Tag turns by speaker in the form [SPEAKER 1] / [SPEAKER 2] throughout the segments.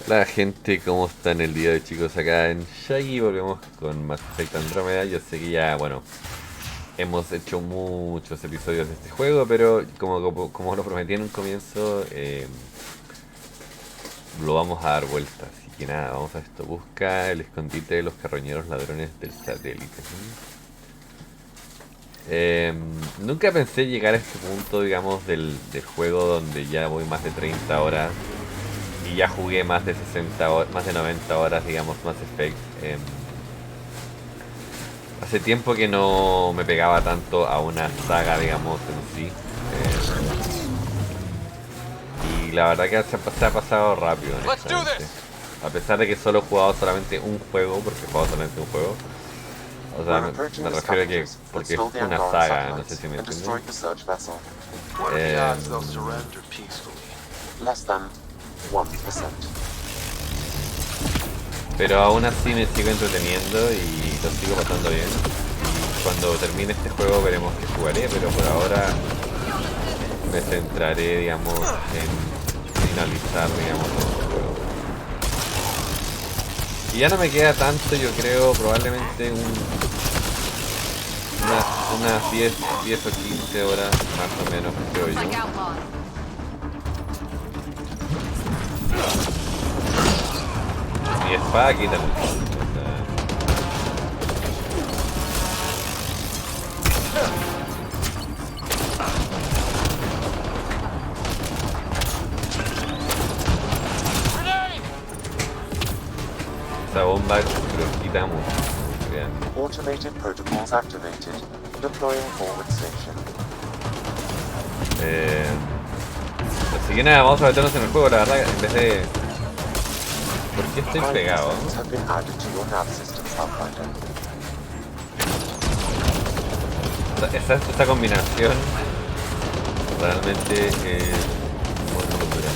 [SPEAKER 1] La gente, ¿cómo están el día de hoy, chicos? Acá en Shaggy volvemos con Mass Effect Andromeda. Yo sé que ya, bueno, hemos hecho muchos episodios de este juego, pero como lo prometí en un comienzo, lo vamos a dar vuelta. Así que nada, vamos a esto. Busca el escondite de los carroñeros ladrones del satélite. Nunca pensé llegar a este punto, digamos, del juego donde ya voy más de 30 horas y ya jugué más de 60 horas, más de 90 horas, digamos, Mass Effect. Hace tiempo que no me pegaba tanto a una saga, digamos, en sí. Y la verdad que se ha pasado rápido, honestamente. A pesar de que solo he jugado solamente un juego, porque he jugado solamente un juego. O sea, me refiero a que porque es una saga, no sé si me entienden. Eh, pero aún así me sigo entreteniendo y lo sigo pasando bien. Y cuando termine este juego veremos qué jugaré, pero por ahora me centraré, digamos, en finalizar, digamos, este juego. Y ya no me queda tanto, yo creo, probablemente unas 10 o 15 horas más o menos, creo yo. Mi espada quita mucho. Esa bomba lo quita mucho. Vean.
[SPEAKER 2] Automated protocols activated. Deploying forward station.
[SPEAKER 1] Así que nada, vamos a meternos en el juego, la verdad, en vez de... ¿Por qué estoy pegado?
[SPEAKER 2] Have been added to your nav system Pathfinder.
[SPEAKER 1] Esta combinación realmente es muy cultural.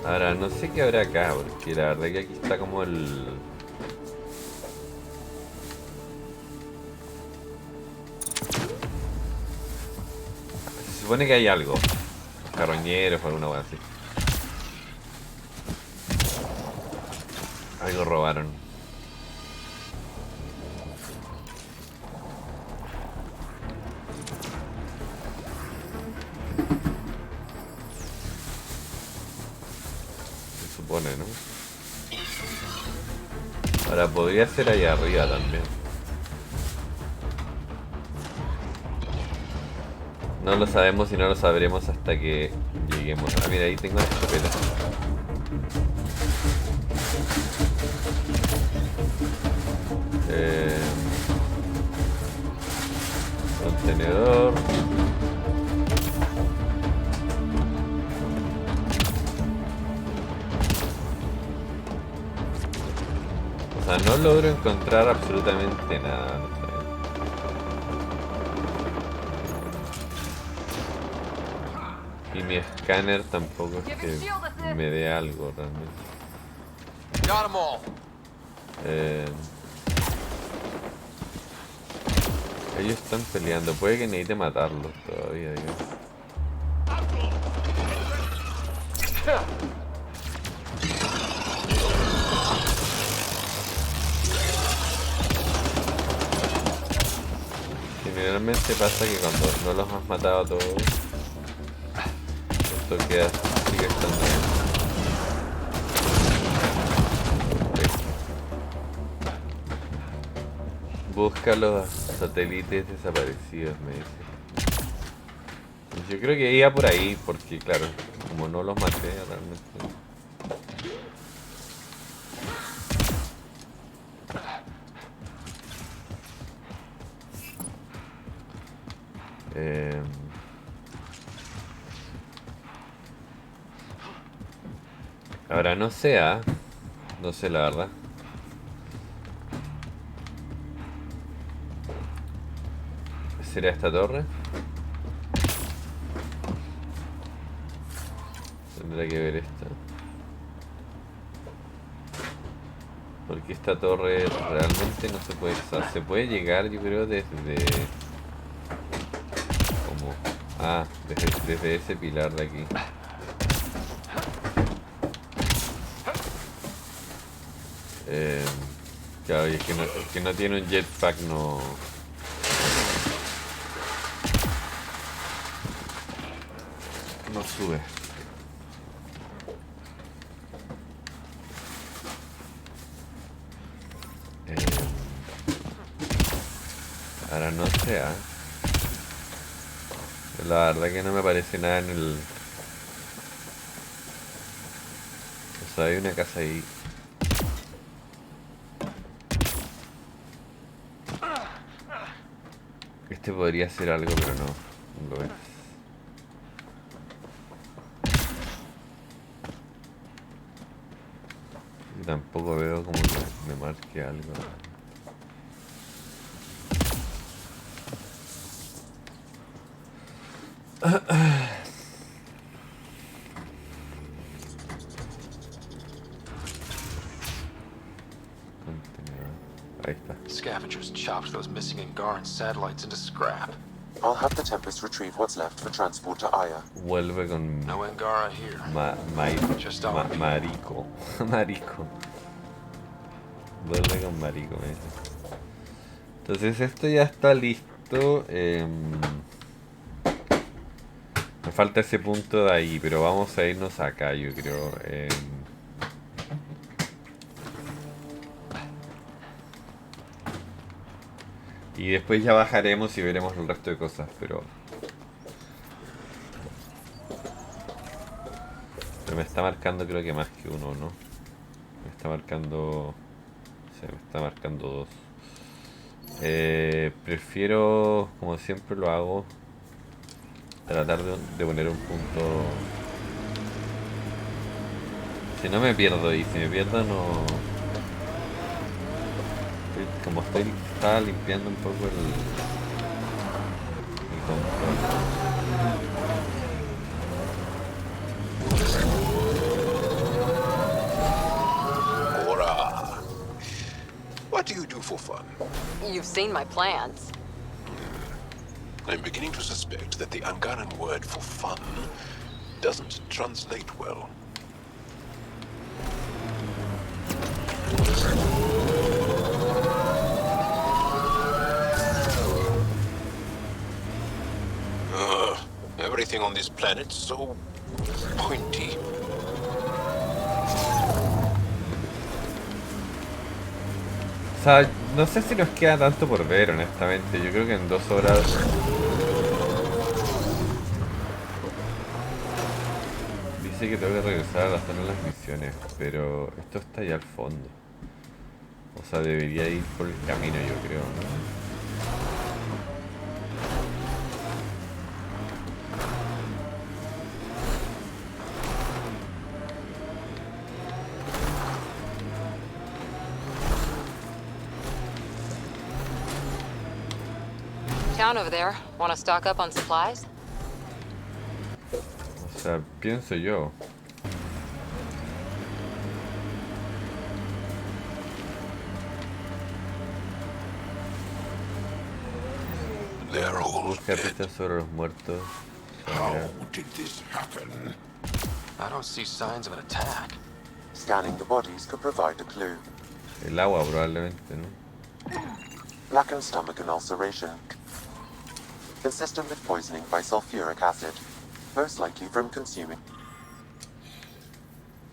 [SPEAKER 1] Ahora, no sé qué habrá acá, porque la verdad que aquí está como el... Se supone que hay algo. Carroñeros o alguna cosa así. Algo robaron. Se supone, ¿no? Ahora podría ser allá arriba también. No lo sabemos y no lo sabremos hasta que lleguemos. Ah, mira, ahí tengo una escopeta. Contenedor. O sea, no logro encontrar absolutamente nada. No sé. Y mi escáner tampoco es que me dé algo realmente. Ellos están peleando, puede que necesite matarlos todavía, digamos. Generalmente pasa que cuando no los has matado a todos, esto sigue estando bien. Busca los satélites desaparecidos, me dice. Yo creo que iba por ahí, porque claro, como no los maté realmente. Ahora no sé, no sé la verdad. ¿Será esta torre? Tendrá que ver esta. Porque esta torre realmente no se puede... O sea, se puede llegar, yo creo, desde... ¿Cómo? Ah, desde ese pilar de aquí. Claro, y es que el que no tiene un jetpack no sube. Ahora no sé, la verdad que no me parece nada en el... O sea, hay una casa ahí. Este podría ser algo, pero no lo es. Y tampoco veo como que me marque algo. Ahí está.
[SPEAKER 3] Scavengers chopped those missing Angaran satellites into scrap.
[SPEAKER 2] I'll have the Tempest retrieve what's left for transport to Aya.
[SPEAKER 1] Vuelve con...
[SPEAKER 3] No Angara here.
[SPEAKER 1] Marico. Marico. Vuelve con marico, me dice. Entonces esto ya está listo. Me falta ese punto de ahí, pero vamos a irnos acá, yo creo. Y después ya bajaremos y veremos el resto de cosas, pero me está marcando creo que más que uno, ¿no? Me está marcando... Sí, me está marcando dos. Prefiero, como siempre lo hago, tratar de poner un punto... Si no me pierdo, y si me pierdo no... Como estaba limpiando un poco el control.
[SPEAKER 4] Ora. What do you do for fun?
[SPEAKER 5] You've seen my plans.
[SPEAKER 4] I'm beginning to suspect that the Angaran word for fun doesn't translate well. Everything on this planet so pointy.
[SPEAKER 1] O sea, no sé si nos queda tanto por ver, honestamente. Yo creo que en 2 horas... Dice que tengo que regresar a la zona de las misiones, pero esto está allá al fondo. O sea, debería ir por el camino, yo creo, ¿no?
[SPEAKER 5] Town over there. Want to stock up on supplies?
[SPEAKER 1] O sea, pienso yo.
[SPEAKER 4] They're all
[SPEAKER 1] Busca
[SPEAKER 4] dead.
[SPEAKER 1] pistas sobre los muertos.
[SPEAKER 4] How did this happen?
[SPEAKER 3] I don't see signs of an attack.
[SPEAKER 2] Scanning the bodies could provide a clue.
[SPEAKER 1] El agua probablemente, ¿no?
[SPEAKER 2] Blackened stomach and ulceration. Consistent with poisoning by sulfuric acid. Most likely from consuming.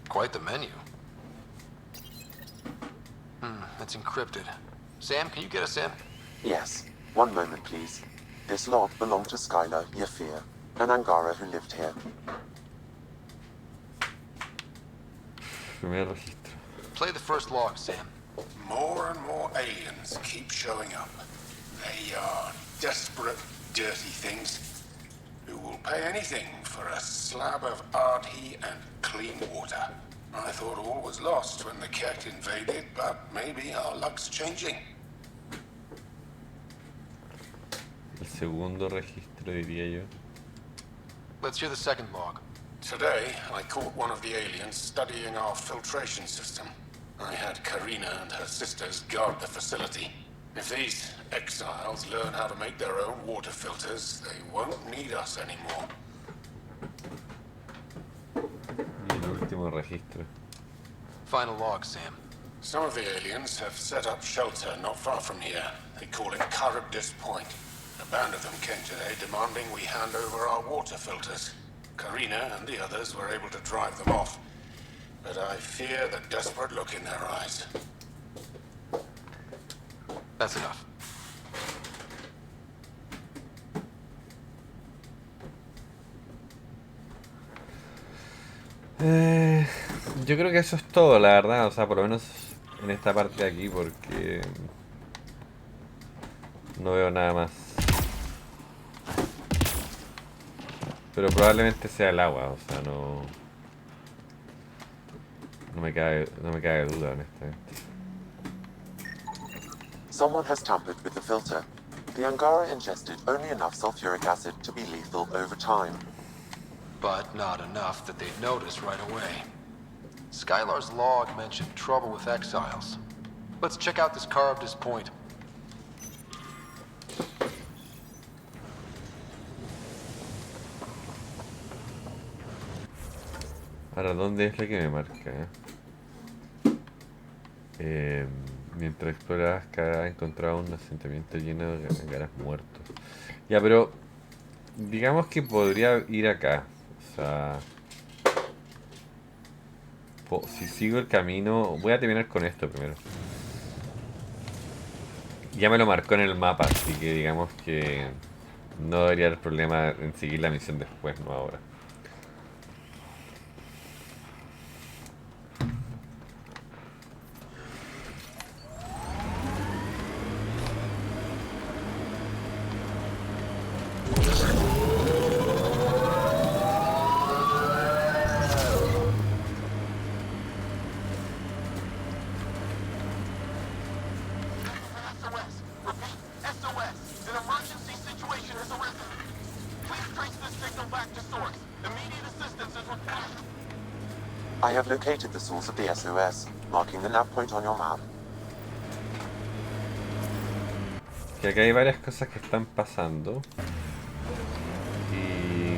[SPEAKER 3] Quite the menu. That's encrypted. Sam, can you get us in?
[SPEAKER 2] Yes. One moment, please. This log belonged to Skylar Yafir, an Angara who lived here.
[SPEAKER 1] Primer registro.
[SPEAKER 3] Play the first log, Sam.
[SPEAKER 6] More and more aliens keep showing up. They are desperate, dirty things who will pay anything for a slab of Ardhi and clean water. I thought all was lost when the Kett invaded, but maybe our luck's changing.
[SPEAKER 1] El segundo registro, diría yo.
[SPEAKER 3] Let's hear the second log.
[SPEAKER 6] Today, I caught one of the aliens studying our filtration system. I had Karina and her sisters guard the facility. If these exiles learn how to make their own water filters, they won't need us anymore.
[SPEAKER 1] Y el último registro.
[SPEAKER 3] Final log, Sam.
[SPEAKER 6] Some of the aliens have set up shelter not far from here. They call it Charybdis Point. A band of them came today demanding we hand over our water filters. Karina and the others were able to drive them off, but I fear the desperate look in their eyes.
[SPEAKER 3] That's enough.
[SPEAKER 1] Yo creo que eso es todo, la verdad. O sea, por lo menos en esta parte de aquí, porque no veo nada más. Pero probablemente sea el agua, o sea, no me cabe duda, honestamente.
[SPEAKER 2] Someone has tampered with the filter. The Angara ingested only enough sulfuric acid to be lethal over time.
[SPEAKER 3] But not enough that they'd notice right away. Skylar's log mentioned trouble with exiles. Let's check out this Charybdis Point.
[SPEAKER 1] Ahora, ¿dónde es la que me marca? Mientras exploras, ha encontrado un asentamiento lleno de angaras muertos. Ya, pero digamos que podría ir acá. O sea, si sigo el camino, voy a terminar con esto primero. Ya me lo marcó en el mapa, así que digamos que no debería haber problema en seguir la misión después, no ahora.
[SPEAKER 2] I have located the source of the SOS, marking the nav point on your map.
[SPEAKER 1] Que acá hay varias cosas que están pasando. Y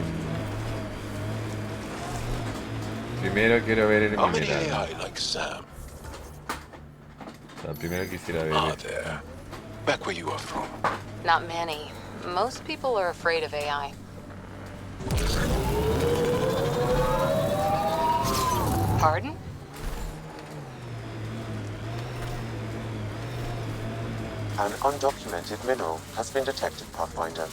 [SPEAKER 1] primero quiero ver el
[SPEAKER 4] How many
[SPEAKER 1] mineral.
[SPEAKER 4] AI like Sam
[SPEAKER 1] O sea, primero quisiera ver
[SPEAKER 4] are there? Back where you are from.
[SPEAKER 5] Not many. Most people are afraid of AI. Pardon?
[SPEAKER 2] An undocumented mineral has been detected, Pathfinder.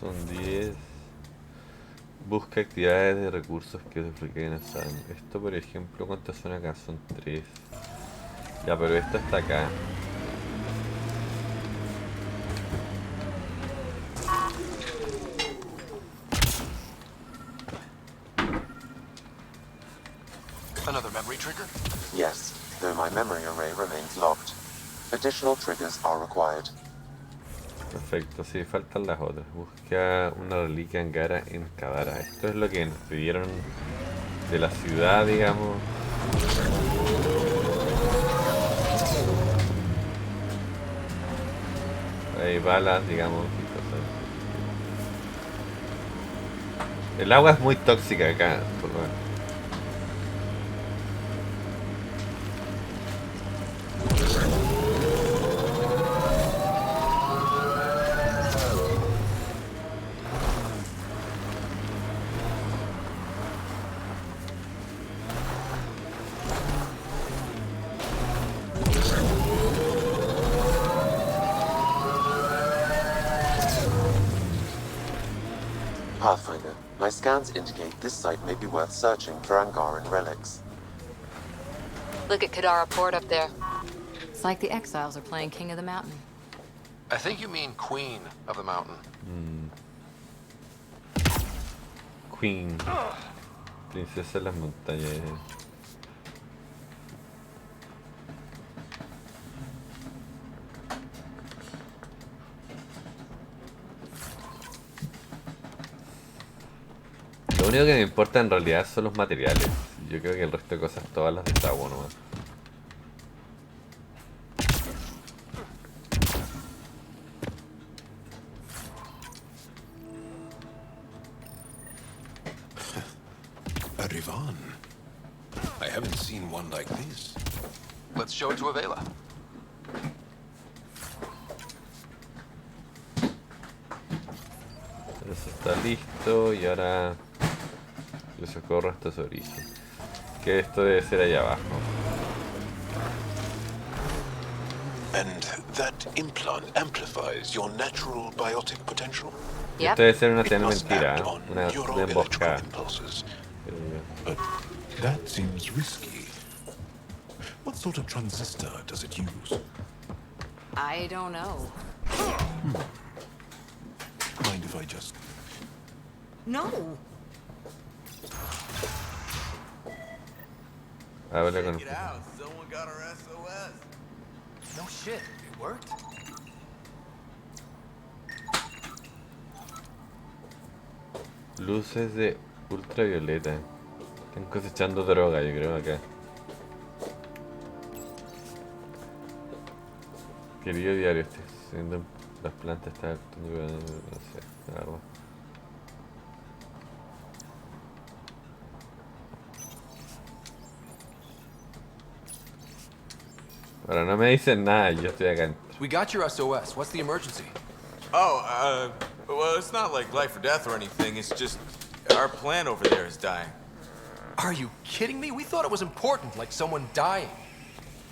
[SPEAKER 1] Son 10. Busca actividades de recursos que dupliquen a Sam. Esto, por ejemplo, ¿cuántas son acá? Son 3. Ya, pero esto está acá.
[SPEAKER 3] Another memory trigger?
[SPEAKER 2] Yes, though my memory array remains locked. Additional triggers are required.
[SPEAKER 1] Perfecto, sí, faltan las otras. Busca una reliquia angara en Kadara. Esto es lo que nos pidieron de la ciudad, digamos. Hay balas, digamos, y cosas así. El agua es muy tóxica acá, por lo menos.
[SPEAKER 2] Pathfinder, my scans indicate this site may be worth searching for Angaran relics.
[SPEAKER 5] Look at Kadara Port up there. It's like the exiles are playing King of the Mountain.
[SPEAKER 3] I think you mean Queen of the Mountain.
[SPEAKER 1] Queen. Princesa de las montañas. único que me importa en realidad son los materiales. Yo creo que el resto de cosas todas las deshago nomás.
[SPEAKER 4] A Rivan. I haven't seen one like this.
[SPEAKER 3] Let's show it to Avela.
[SPEAKER 1] Eso está listo y ahora yo socorro hasta su origen. Que esto debe ser allá abajo.
[SPEAKER 4] And that implant amplifies your natural biotic potential.
[SPEAKER 5] Yep.
[SPEAKER 1] Esto debe ser una
[SPEAKER 4] It
[SPEAKER 1] señal
[SPEAKER 4] must
[SPEAKER 1] mentira,
[SPEAKER 4] act
[SPEAKER 1] ¿eh?
[SPEAKER 4] on
[SPEAKER 1] Una
[SPEAKER 4] neuroelectrical
[SPEAKER 1] emboscada.
[SPEAKER 4] impulses.
[SPEAKER 1] Creo yo.
[SPEAKER 4] But that seems risky. What sort of transistor does it use?
[SPEAKER 5] I don't know.
[SPEAKER 4] Mind if I just...
[SPEAKER 5] No.
[SPEAKER 1] Habla con
[SPEAKER 7] Check it out. Someone got our SOS.
[SPEAKER 3] No shit, it worked.
[SPEAKER 1] luces de ultravioleta. Están cosechando droga, yo creo, acá. Querido diario, estoy haciendo las plantas, está no sé, la verdad. Ahora no me dicen nada, yo estoy acá.
[SPEAKER 3] We got your SOS. What's the emergency?
[SPEAKER 7] Oh, well, it's not like life or death or anything. It's just our plant over there is dying.
[SPEAKER 3] Are you kidding me? We thought it was important, like someone dying.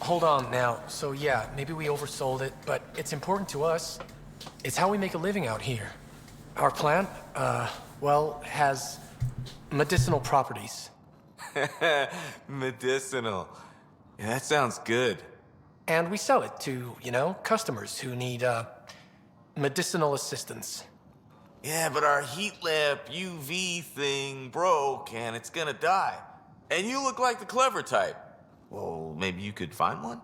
[SPEAKER 8] Hold on now. So yeah, maybe we oversold it, but it's important to us. It's how we make a living out here. Our plant, well, has medicinal properties.
[SPEAKER 7] Medicinal. Yeah, that sounds good.
[SPEAKER 8] And we sell it to, you know, customers who need, medicinal assistance.
[SPEAKER 7] Yeah, but our heat lamp UV thing broke and it's gonna die. And you look like the clever type. Well, maybe you could find one?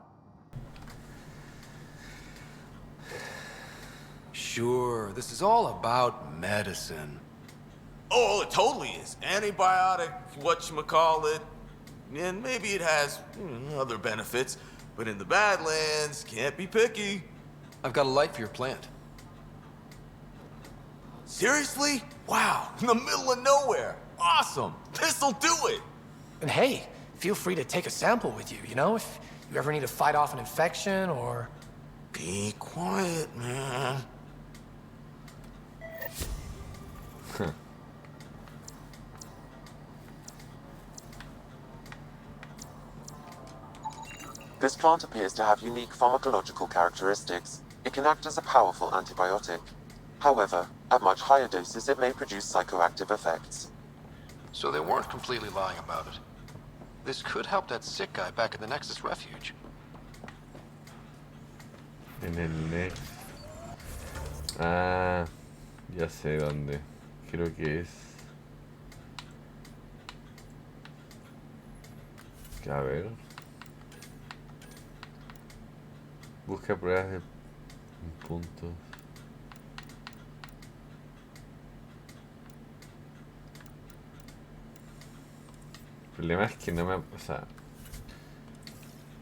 [SPEAKER 3] Sure, this is all about medicine.
[SPEAKER 7] Oh, it totally is. Antibiotic, whatchamacallit. And maybe it has other benefits. But in the Badlands, can't be picky.
[SPEAKER 3] I've got a light for your plant.
[SPEAKER 7] Seriously? Wow, in the middle of nowhere. Awesome. This'll do it.
[SPEAKER 8] And hey, feel free to take a sample with you, you know, if you ever need to fight off an infection or...
[SPEAKER 7] Be quiet, man.
[SPEAKER 2] This plant appears to have unique pharmacological characteristics. It can act as a powerful antibiotic. However, at much higher doses it may produce psychoactive effects.
[SPEAKER 3] So they weren't completely lying about it. This could help that sick guy back at the Nexus Refuge.
[SPEAKER 1] En el Next. Ah, ya sé dónde. Creo que es. A ver. Busca pruebas de puntos. El problema es que no me... O sea...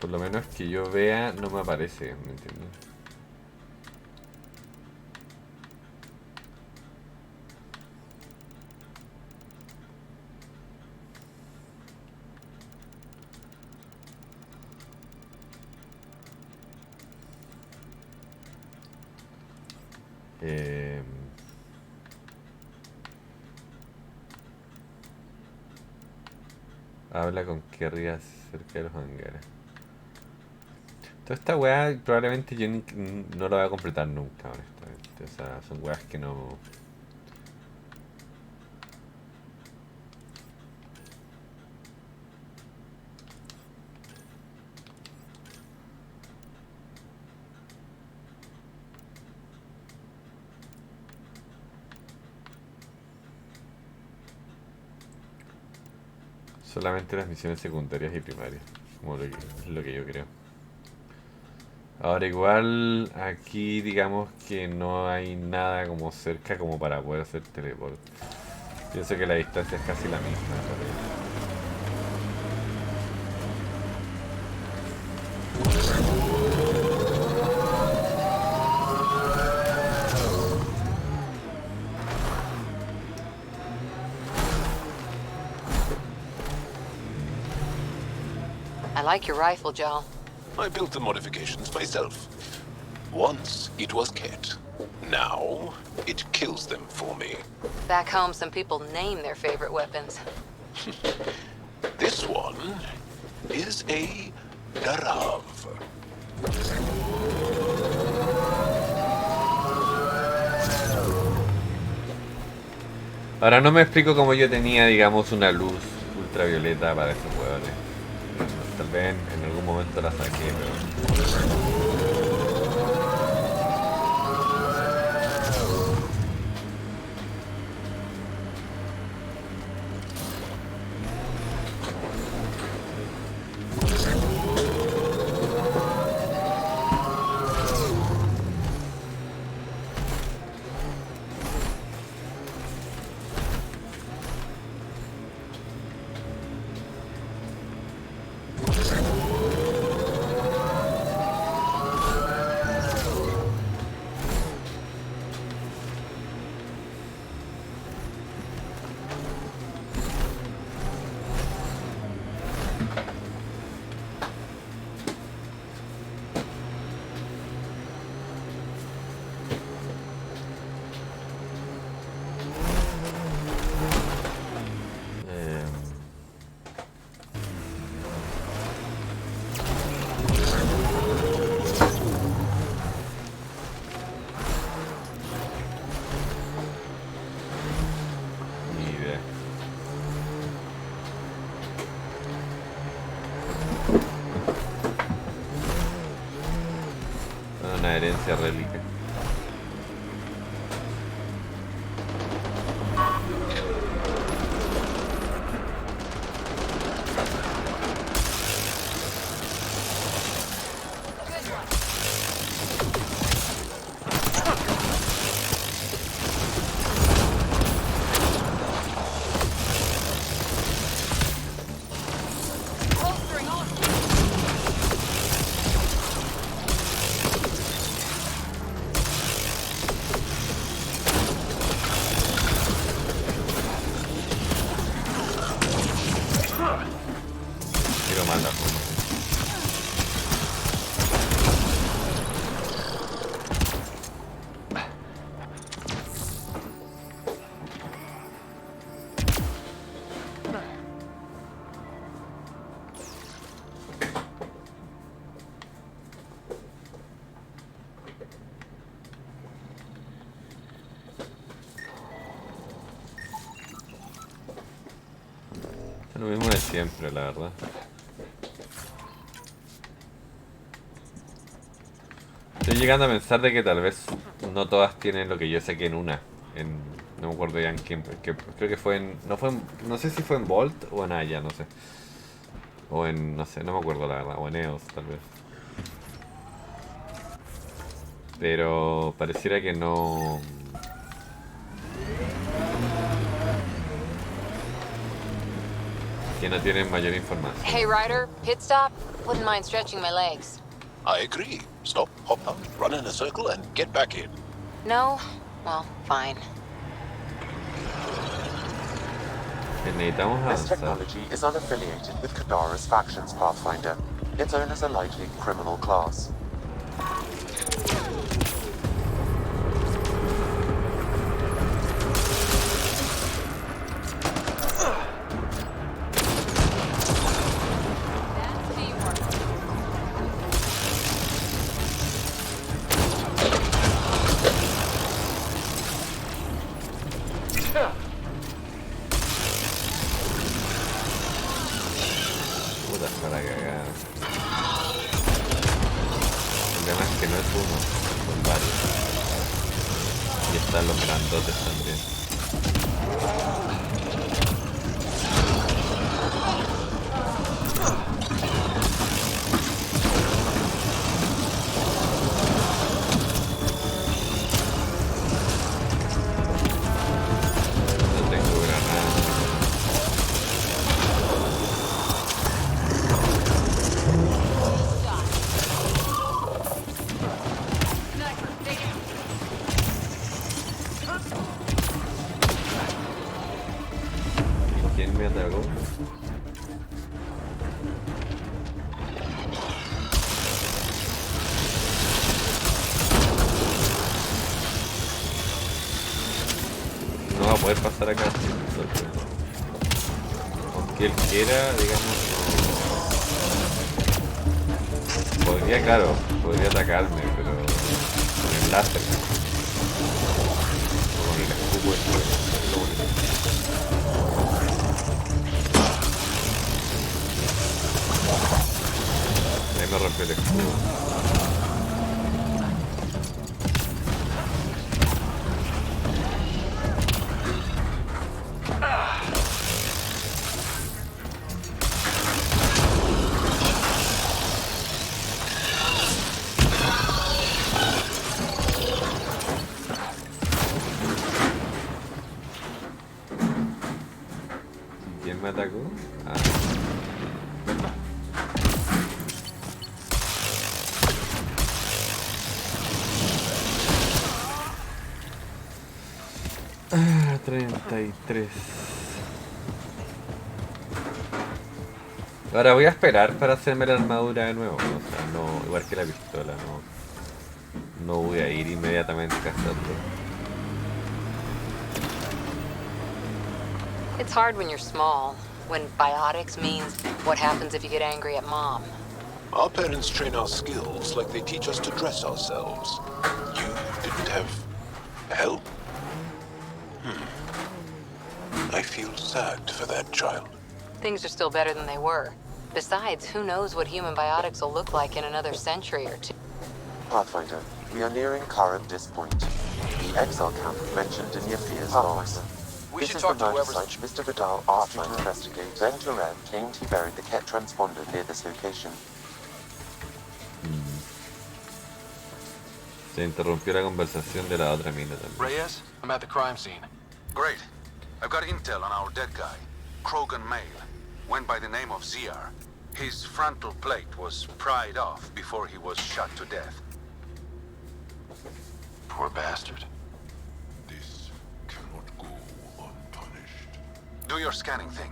[SPEAKER 1] Por lo menos que yo vea no me aparece, ¿me entiendes? Habla con Kerry cerca de los hangares. Toda esta weá probablemente yo no la voy a completar nunca, honestamente. O sea, son weas que no... Solamente las misiones secundarias y primarias, como es lo que yo creo. Ahora igual aquí digamos que no hay nada como cerca como para poder hacer teleport. Pienso que la distancia es casi la misma.
[SPEAKER 5] I like your rifle, Joe.
[SPEAKER 4] I built the modifications myself. Once it was cat. Now it kills them for me.
[SPEAKER 5] Back home, some people name their favorite weapons.
[SPEAKER 4] This one is a darav.
[SPEAKER 1] Ahora no me explico cómo yo tenía, digamos, una luz ultravioleta para estos huevones. Tal vez en algún momento la saqué, pero... Una herencia rélica. Lo mismo de siempre, la verdad. Estoy llegando a pensar de que tal vez no todas tienen lo que yo saqué en una. No me acuerdo ya en quién. Creo que fue en... No sé si fue en Bolt o en Aya, no sé. O en... no sé, no me acuerdo la verdad. O en EOS, tal vez. Pero pareciera que no... que no tienen mayor información.
[SPEAKER 5] Hey, Ryder, pit stop? Wouldn't mind stretching my legs.
[SPEAKER 4] I agree. Stop, hop up, run in a circle, and get back in.
[SPEAKER 5] No? Well, fine.
[SPEAKER 1] Necesitamos
[SPEAKER 2] This
[SPEAKER 1] avanzar.
[SPEAKER 2] technology is unaffiliated with Kadara's factions, Pathfinder. Its owners are likely criminal class.
[SPEAKER 1] No tengo granada. me atacó. No va a poder pasar acá. Aunque él quiera, digamos, no. Podría, claro, podría atacarme, pero con el láser. O con el escudo este, es lo único. Ahí me rompió el escudo. ¿Quién me atacó? Ah. Ah, 33. Ahora voy a esperar para hacerme la armadura de nuevo. O sea, no, igual que la pistola, no voy a ir inmediatamente a hacerlo.
[SPEAKER 5] It's hard when you're small, when biotics means what happens if you get angry at mom.
[SPEAKER 4] Our parents train our skills like they teach us to dress ourselves. You didn't have help? I feel sad for that child.
[SPEAKER 5] Things are still better than they were. Besides, who knows what human biotics will look like in another century or two.
[SPEAKER 2] Pathfinder, we are nearing Castellano's point. The exile camp mentioned in Yafia's logs.
[SPEAKER 3] We should
[SPEAKER 2] This is
[SPEAKER 3] talk
[SPEAKER 2] the
[SPEAKER 3] to whoever's...
[SPEAKER 2] site Mr. Vidal asked me to investigate. Then Turan claimed he buried the Ket transponder near this location.
[SPEAKER 1] Se interrumpió la conversación de la otra mina también.
[SPEAKER 3] Reyes, I'm at the crime scene.
[SPEAKER 9] Great. I've got intel on our dead guy. Krogan male. Went by the name of ZR. His frontal plate was pried off before he was shot to death.
[SPEAKER 3] Poor bastard.
[SPEAKER 4] This cannot go unpunished.
[SPEAKER 9] Do your scanning thing.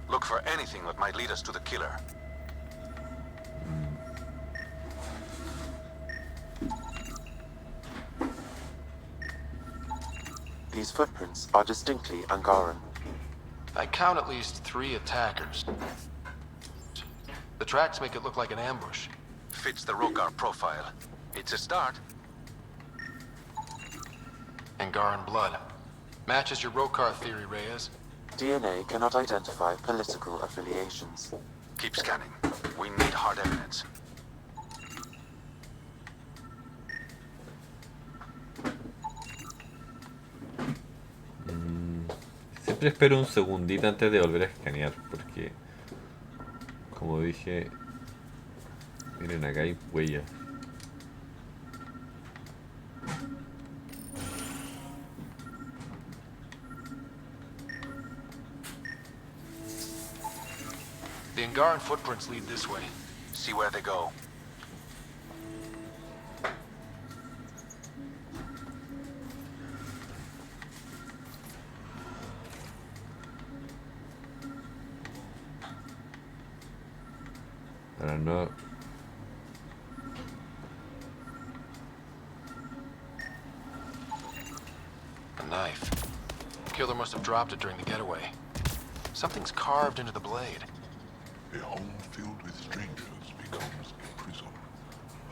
[SPEAKER 9] Look for anything that might lead us to the killer.
[SPEAKER 2] These footprints are distinctly Angaran.
[SPEAKER 3] I count at least 3 attackers. The tracks make it look like an ambush.
[SPEAKER 9] Fits the Rogar profile. It's a start.
[SPEAKER 3] Angaran blood. Matches your Rokar theory, Reyes.
[SPEAKER 2] DNA cannot identify political affiliations.
[SPEAKER 9] Keep scanning. We need hard evidence.
[SPEAKER 1] Siempre espero un segundito antes de volver a escanear, porque como dije, miren, acá hay huellas.
[SPEAKER 3] The Angaran footprints lead this way.
[SPEAKER 9] See where they go.
[SPEAKER 1] Para no...
[SPEAKER 3] A knife. The killer must have dropped it during the getaway. Something's carved into the blade.
[SPEAKER 4] A home filled with strangers becomes a prison.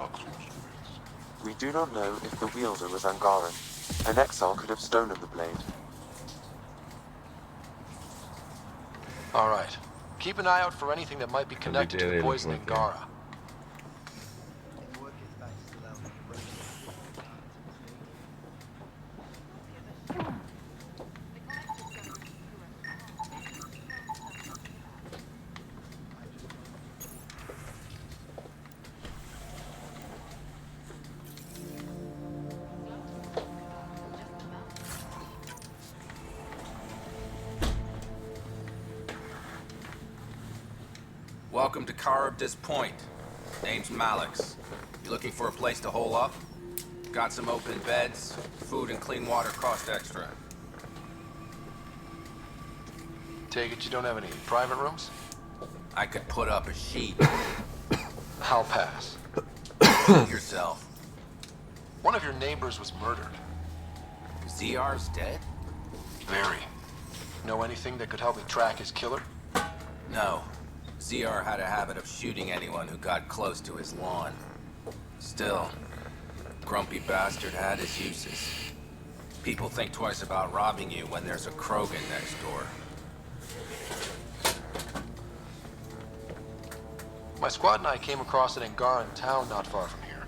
[SPEAKER 4] Axel's words.
[SPEAKER 2] We do not know if the wielder was Angaran. An exile could have stolen the blade.
[SPEAKER 3] All right. Keep an eye out for anything that might be connected to the poison Angara.
[SPEAKER 10] Welcome to Caribdis Point. Name's Malix. You looking for a place to hole up? Got some open beds, food and clean water cost extra.
[SPEAKER 3] Take it you don't have any private rooms?
[SPEAKER 10] I could put up a sheet.
[SPEAKER 3] I'll pass.
[SPEAKER 10] Suit yourself.
[SPEAKER 3] One of your neighbors was murdered.
[SPEAKER 10] ZR's dead?
[SPEAKER 3] Very. Know anything that could help me track his killer?
[SPEAKER 10] No. ZR had a habit of shooting anyone who got close to his lawn. Still, grumpy bastard had his uses. People think twice about robbing you when there's a Krogan next door.
[SPEAKER 3] My squad and I came across an Angaran town not far from here.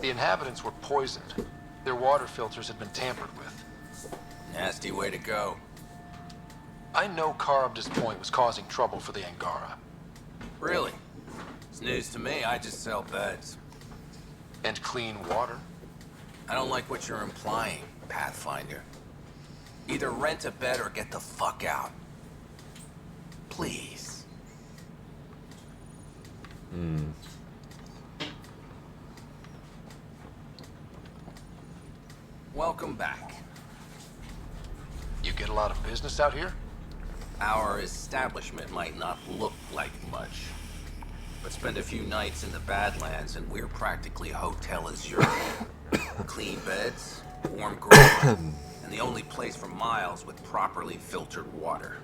[SPEAKER 3] The inhabitants were poisoned. Their water filters had been tampered with.
[SPEAKER 10] Nasty way to go.
[SPEAKER 3] I know Karabdas Point was causing trouble for the Angara.
[SPEAKER 10] Really? It's news to me. I just sell beds.
[SPEAKER 3] And clean water?
[SPEAKER 10] I don't like what you're implying, Pathfinder. Either rent a bed or get the fuck out. Please. Welcome back.
[SPEAKER 3] You get a lot of business out here?
[SPEAKER 10] Our establishment might not look like much, but spend a few nights in the Badlands and we're practically Hotel Azure. Clean beds, warm grub, and the only place for miles with properly filtered water.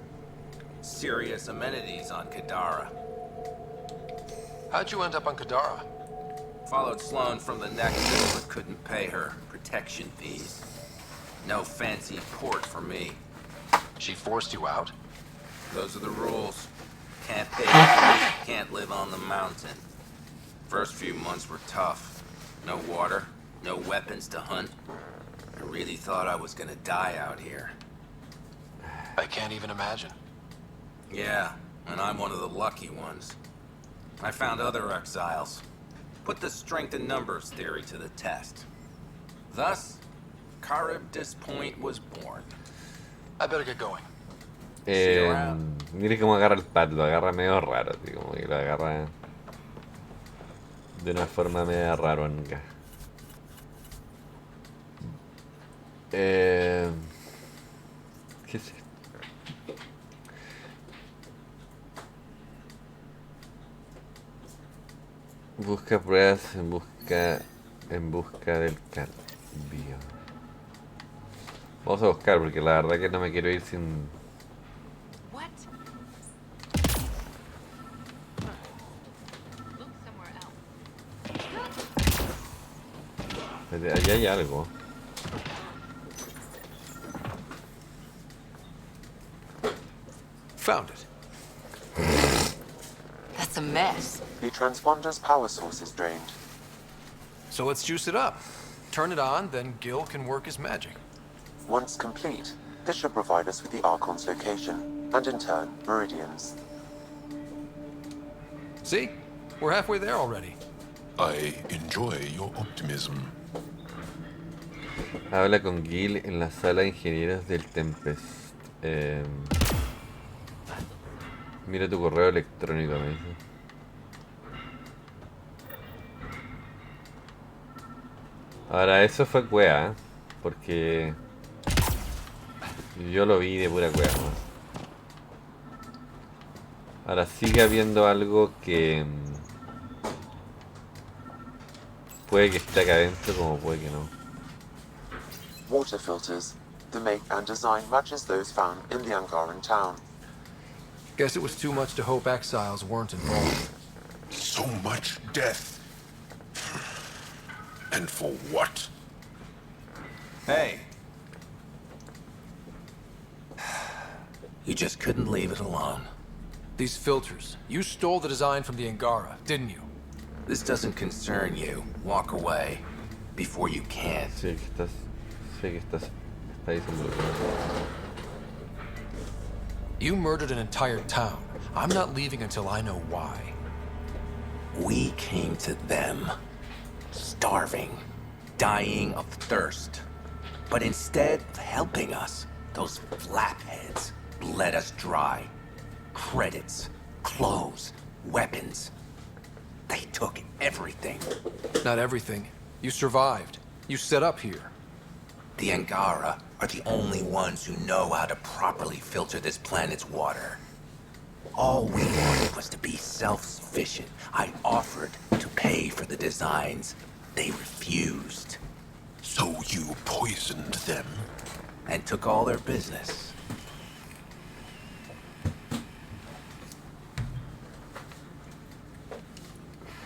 [SPEAKER 10] Serious amenities on Kadara.
[SPEAKER 3] How'd you end up on Kadara?
[SPEAKER 10] Followed Sloan from the next but couldn't pay her protection fees. No fancy port for me.
[SPEAKER 3] She forced you out?
[SPEAKER 10] Those are the rules. Can't pay, can't live on the mountain. First few months were tough. No water, no weapons to hunt. I really thought I was gonna die out here.
[SPEAKER 3] I can't even imagine.
[SPEAKER 10] Yeah, and I'm one of the lucky ones. I found other exiles. Put the strength in numbers theory to the test. Thus, Karabdas Point was born.
[SPEAKER 3] I better get going.
[SPEAKER 1] Mire cómo agarra el pad, lo agarra medio raro, tío, como que lo agarra de una forma medio raronga. ¿Qué es esto? Busca pruebas en busca del cambio. Vamos a buscar porque la verdad que no me quiero ir sin. Allá hay algo.
[SPEAKER 3] Found it.
[SPEAKER 5] That's a mess.
[SPEAKER 2] The transponder's power source is drained.
[SPEAKER 3] So let's juice it up. Turn it on, then Gil can work his magic.
[SPEAKER 2] Once complete, this should provide us with the Archon's location, and in turn, meridians.
[SPEAKER 3] See? We're halfway there already.
[SPEAKER 4] I enjoy your optimism.
[SPEAKER 1] Habla con Gil en la sala de ingenieros del Tempest. Mira tu correo electrónico, me dice. Ahora, eso fue cueva, ¿eh? Porque yo lo vi de pura cueva, ¿no? Ahora sigue habiendo algo que puede que esté acá adentro, como puede que no.
[SPEAKER 2] Water filters. The make and design matches those found in the Angaran town.
[SPEAKER 3] Guess it was too much to hope exiles weren't involved.
[SPEAKER 4] So much death. And for what?
[SPEAKER 10] Hey. You just couldn't leave it alone.
[SPEAKER 3] These filters. You stole the design from the Angara, didn't you?
[SPEAKER 10] This doesn't concern you. Walk away. Before you can.
[SPEAKER 1] Sí, que estás diciendo.
[SPEAKER 3] You murdered an entire town. I'm not leaving until I know why.
[SPEAKER 10] We came to them. Starving. Dying of thirst. But instead of helping us, those flapheads let us dry. Credits, clothes, weapons. They took everything.
[SPEAKER 3] Not everything. You survived. You set up here.
[SPEAKER 10] The Angara are the only ones who know how to properly filter this planet's water. All we wanted was to be self-sufficient. I offered to pay for the designs. They refused.
[SPEAKER 4] So you poisoned them?
[SPEAKER 10] And took all their business.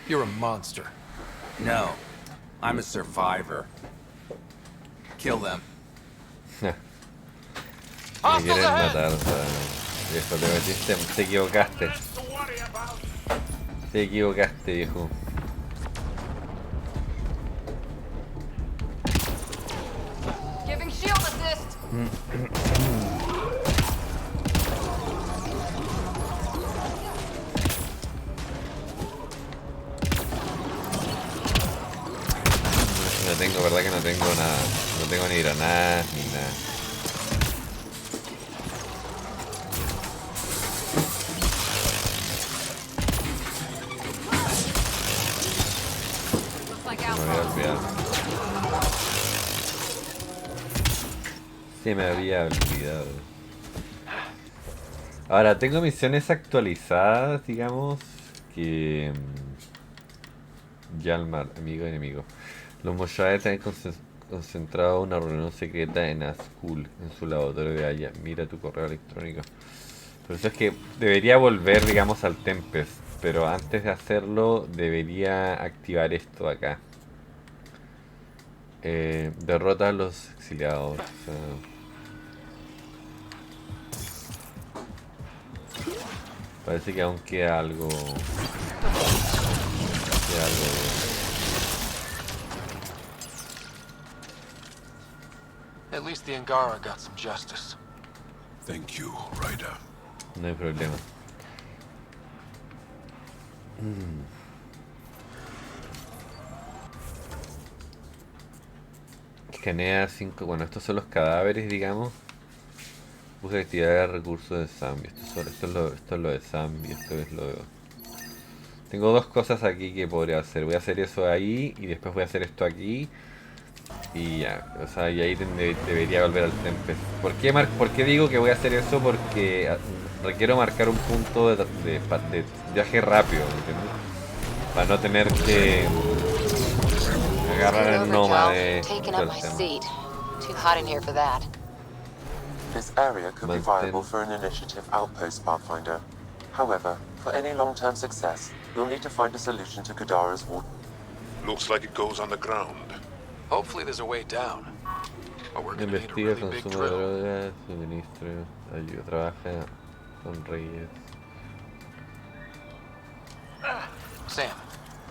[SPEAKER 3] You're a monster.
[SPEAKER 10] No, I'm a survivor. Kill them.
[SPEAKER 1] Me quieren matar, o sea, viejo, te metiste, te equivocaste. Te equivocaste, viejo.
[SPEAKER 5] Giving shield assist.
[SPEAKER 1] No tengo, verdad que no tengo nada. No tengo ni granadas ni nada. Me había olvidado. Se me había olvidado. Ahora, tengo misiones actualizadas, digamos, que... Yalmar, amigo enemigo. Los Moshae han concentrado una reunión secreta en Azkul, en su laboratorio de Haya. Mira tu correo electrónico. Por eso es que debería volver, digamos, al Tempest. Pero antes de hacerlo, debería activar esto de acá. Derrota a los exiliados. Parece que aún queda algo... Queda algo...
[SPEAKER 3] At least the Angara got some justice.
[SPEAKER 4] Thank you, Ryder.
[SPEAKER 1] No hay problema. Escanea 5. Bueno, estos son los cadáveres, digamos. Busca actividad de recursos de Zambi. Esto es lo de Zambi. Esto es lo de... Tengo dos cosas aquí que podría hacer. Voy a hacer eso ahí y después voy a hacer esto aquí. Y ya, o sea, y ahí debería volver al Tempest. ¿Por qué digo que voy a hacer eso? Porque requiero marcar un punto de viaje rápido, ¿entiendes? Para no tener que agarrar el nómade.
[SPEAKER 5] Too hot in here for that.
[SPEAKER 2] This area could be viable for an initiative outpost, Pathfinder. However, for any long-term success, you'll need to find a solution to Kadara's water.
[SPEAKER 4] Looks like it goes underground.
[SPEAKER 3] Hopefully there's a way down. But we're gonna need a
[SPEAKER 1] Investiga
[SPEAKER 3] really big
[SPEAKER 1] consumo de
[SPEAKER 3] drill.
[SPEAKER 1] drogas, suministro, ayuda, trabaja con reyes.
[SPEAKER 3] Sam,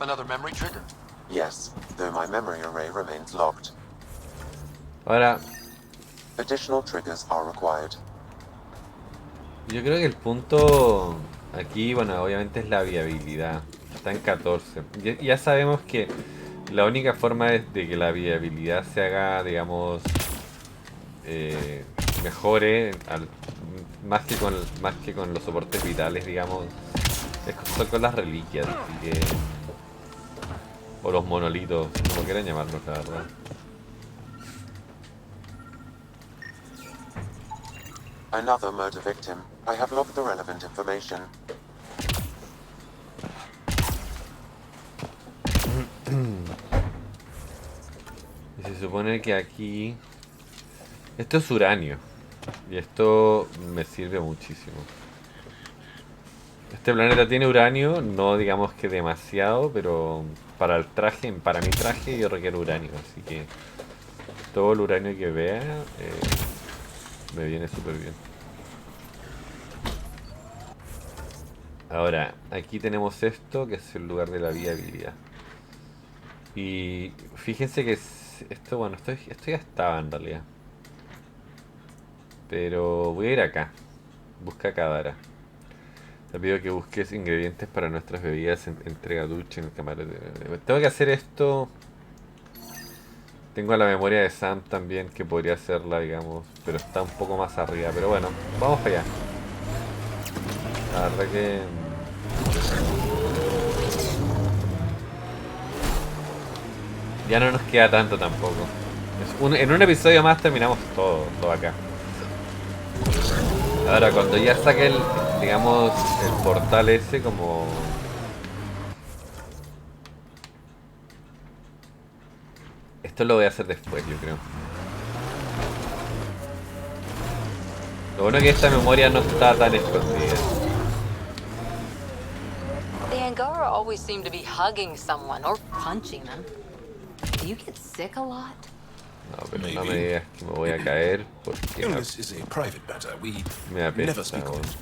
[SPEAKER 3] another memory trigger?
[SPEAKER 2] Yes, though my memory array remains locked.
[SPEAKER 1] Ahora,
[SPEAKER 2] Additional triggers are required.
[SPEAKER 1] yo creo que el punto aquí, bueno, obviamente es la viabilidad. Está en 14. Ya sabemos que la única forma de que la viabilidad se haga, digamos, mejore, más que con los soportes vitales, digamos, son con las reliquias, así que, o los monolitos, como quieran llamarlos, la verdad.
[SPEAKER 2] Another murder victim. I have logged the relevant information.
[SPEAKER 1] Y se supone que aquí... Esto es uranio. Y esto me sirve muchísimo. Este planeta tiene uranio, no digamos que demasiado, pero para el traje, para mi traje yo requiero uranio, así que todo el uranio que vea me viene súper bien. Ahora, aquí tenemos esto, que es el lugar de la viabilidad. Y fíjense que esto, bueno, esto ya estaba en realidad. Pero voy a ir acá. Busca Kadara. Te pido que busques ingredientes para nuestras bebidas. Entrega ducha en el camarote. Tengo que hacer esto. Tengo la memoria de Sam también, que podría hacerla, digamos. Pero está un poco más arriba. Pero bueno, vamos para allá. La verdad que... ya no nos queda tanto tampoco. En un episodio más terminamos todo acá. Ahora, cuando ya saque el, digamos, el portal ese, como... Esto lo voy a hacer después, yo creo. Lo bueno es que esta memoria no está tan escondida.
[SPEAKER 5] The Angara always seem to be hugging someone or punching them. Do you get sick a lot?
[SPEAKER 1] No, pero no me digas que me voy a caer porque
[SPEAKER 4] Illness is a private matter. We
[SPEAKER 1] me apesta.
[SPEAKER 4] never speak of it.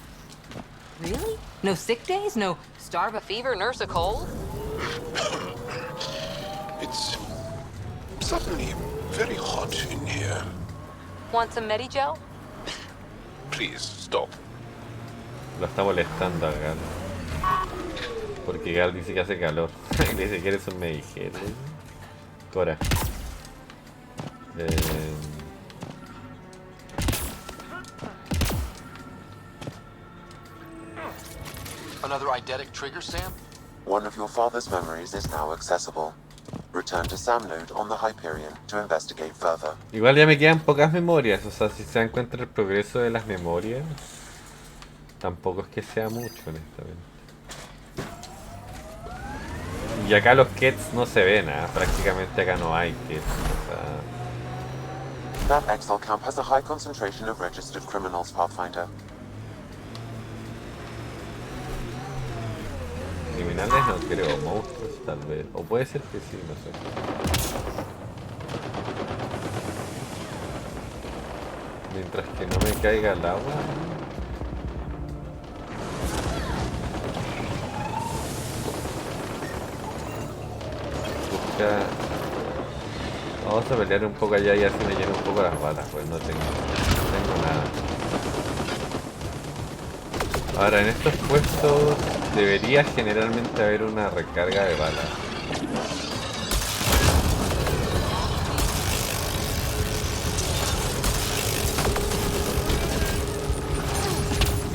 [SPEAKER 5] Really? No sick days? No starve a fever, nurse a cold?
[SPEAKER 4] It's suddenly very hot in here.
[SPEAKER 5] Want some Medigel?
[SPEAKER 4] Please stop.
[SPEAKER 1] Lo está molestando a Gal. Porque Gal dice que hace calor. Le dice que eres un medijero. Cora.
[SPEAKER 3] Another eidetic trigger, Sam?
[SPEAKER 2] One of your father's memories is now accessible. Return to Sam node on the Hyperion to investigate further.
[SPEAKER 1] Igual ya me quedan pocas memorias, o sea, si se dan cuenta el progreso de las memorias, tampoco es que sea mucho, honestamente. Y acá los kits no se ven, prácticamente acá no hay kits, o sea...
[SPEAKER 2] That exile camp has a high concentration of registered criminals, Pathfinder.
[SPEAKER 1] Criminales no creo, monstruos tal vez, o puede ser que sí, no sé. Mientras que no me caiga el agua. Busca... Vamos a pelear un poco allá y así me lleno un poco las balas, pues no tengo nada. Ahora en estos puestos debería generalmente haber una recarga de balas.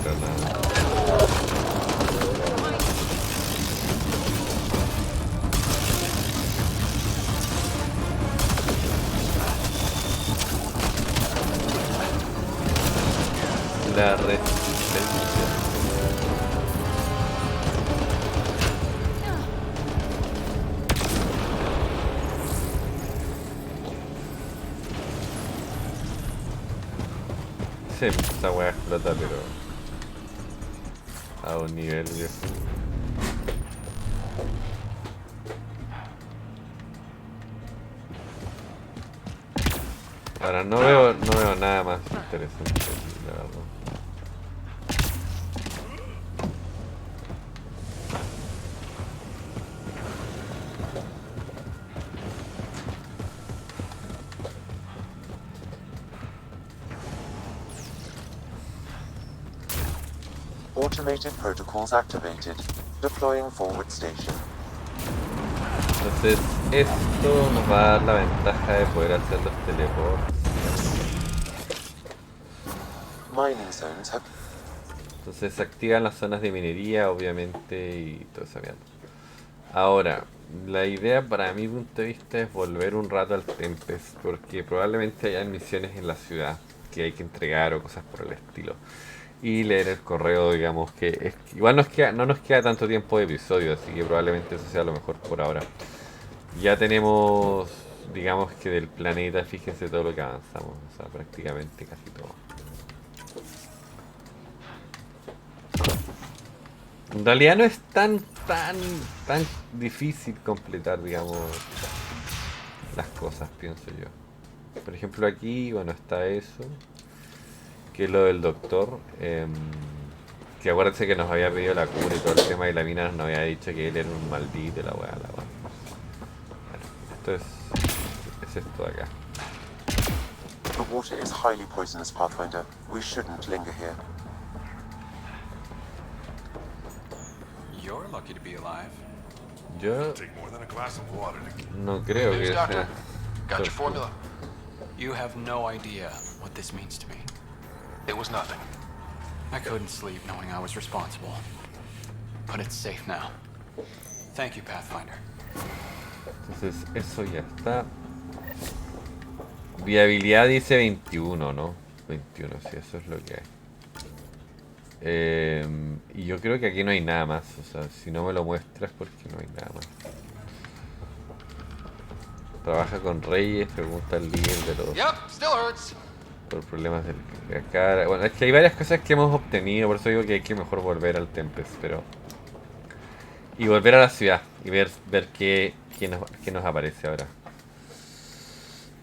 [SPEAKER 1] Pero nada. La resistencia. Sí, esta weá explota, pero a un nivel de... Ahora no veo nada más interesante, la verdad.
[SPEAKER 2] Automated protocols activated. Deploying forward station.
[SPEAKER 1] Entonces esto nos va a dar la ventaja de poder hacer los teleports.
[SPEAKER 2] Mining zones have...
[SPEAKER 1] Entonces se activan las zonas de minería, obviamente, y toda esa mierda. Ahora, la idea para mi punto de vista es volver un rato al Tempest, porque probablemente haya misiones en la ciudad que hay que entregar o cosas por el estilo. Y leer el correo, digamos que es, igual no nos queda tanto tiempo de episodio, así que probablemente eso sea lo mejor por ahora. Ya tenemos, digamos que del planeta, fíjense todo lo que avanzamos, o sea, prácticamente casi todo. En realidad no es tan difícil completar, digamos, las cosas, pienso yo. Por ejemplo aquí, bueno, está eso. Que es lo del doctor, que acuérdense que nos había pedido la cura y todo el tema y la mina nos había dicho que él era un maldito y la weá, Bueno, esto es esto de acá.
[SPEAKER 2] The water is highly poisonous, Pathfinder. We shouldn't linger here.
[SPEAKER 3] You're lucky to be alive.
[SPEAKER 1] Yo
[SPEAKER 6] Take more than a glass of water to...
[SPEAKER 1] no creo que sea...
[SPEAKER 3] Got your formula? You have no idea what this means to me. It was nothing. I couldn't sleep knowing I was responsible. But it's safe now. Thank you, Pathfinder.
[SPEAKER 1] Entonces eso ya está. Viabilidad dice 21, ¿no? 21, sí, eso es lo que hay. Y yo creo que aquí no hay nada más. O sea, si no me lo muestras porque no hay nada más. Trabaja con reyes, pregunta al líder de los... Por problemas de la cara. Bueno, es que hay varias cosas que hemos obtenido, por eso digo que hay que mejor volver al Tempest, pero... Y volver a la ciudad y ver qué nos aparece ahora.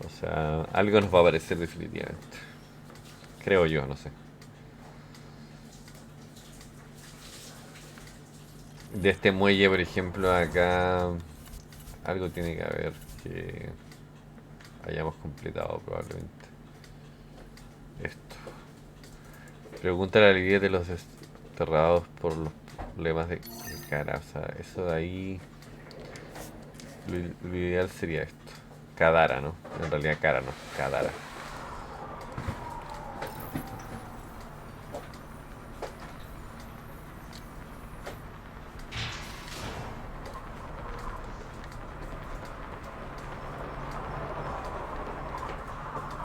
[SPEAKER 1] O sea, algo nos va a aparecer definitivamente. Creo yo, no sé. De este muelle, por ejemplo, acá... Algo tiene que haber que hayamos completado probablemente. Esto. Pregunta la líder de los desterrados por los problemas de cara. O sea, eso de ahí... Lo ideal sería esto. Kadara, ¿no? En realidad cara no, Kadara.